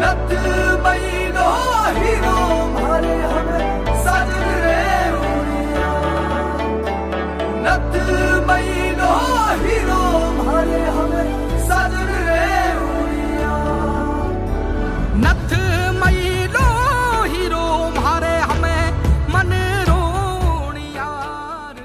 नथ Balor hero मारे हमें साजन रे उड़िया नथ बैलो हीरो मारे हमें साजन रे उड़िया नथ मैलो हीरो मारे हमें मन रोणियार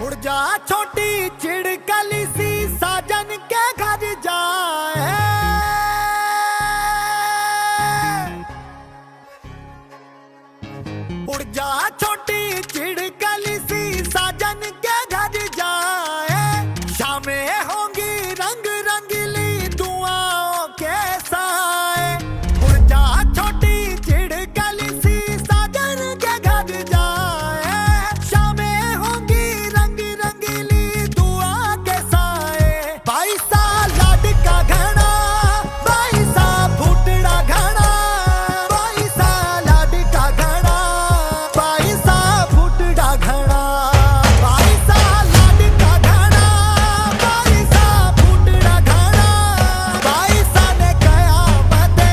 उड़ जा छोटी चिड़कली सी साजन के घर जाए उड़ जा छोटी चिड़कली सी साजन के घर जाए शामें होंगी रंग रंगीली दुआओं के साए उड़ जा छोटी चिड़कली सी साजन के घर जाए शामें होंगी रंग रंगीली दुआ के साए बाईसा लाडका घना बाईसा फुटड़ा घना बाईसा लाडका घना बाईसा फुटड़ा घना बाईसा लाडका घना बाईसा फुटड़ा घना बाईसा ने कयामते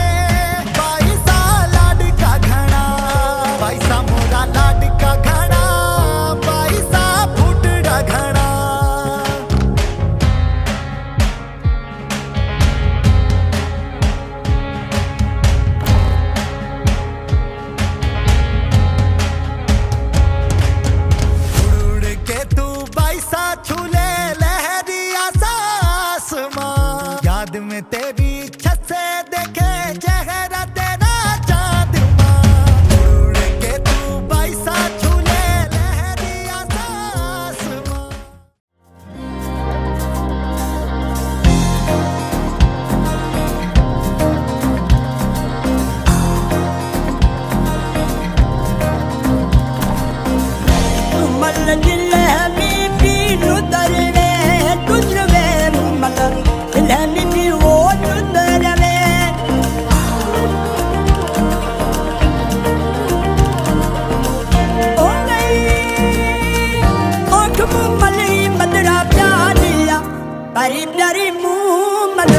बाईसा लाडका घना बाईसा मोरा लाडका घना बाईसा फुटड़ा घना उड़ के तू बाईसा छूले लहरिया आसमां याद में तेरी छत से देखे चेहरा तेरा चांद मां उड़ के तू बाईसा छूले लहरिया आसमां मल दिल में भी नुदरवे तुझवे मल दिल में भी वो नुदरवे ओ गई ओठ मली मदरा प्यारिया परी प्यारी मुंह मल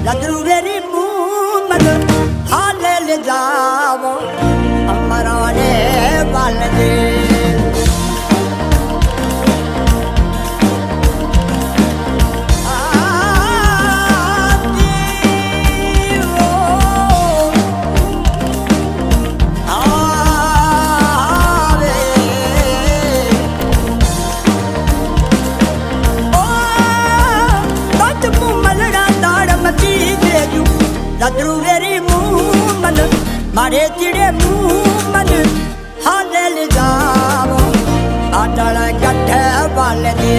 लदरू वेरी मुंह मल हाले ले जावो अमराने वाल दे लदरू मुंह मन मारे चिड़े मुंह मन हाले ले जावो आटल गठे वाल दे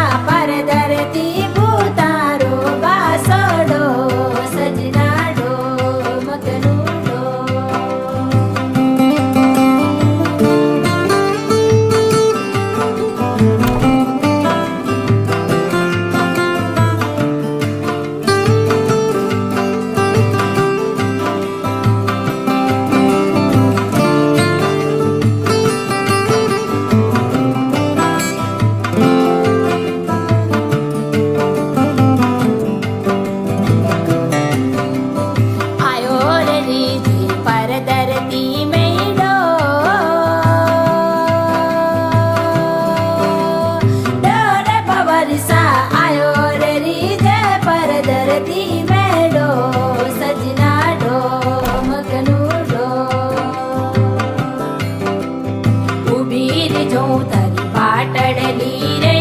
पर धरती भूतारो જોઉં તારી પાટડલી રે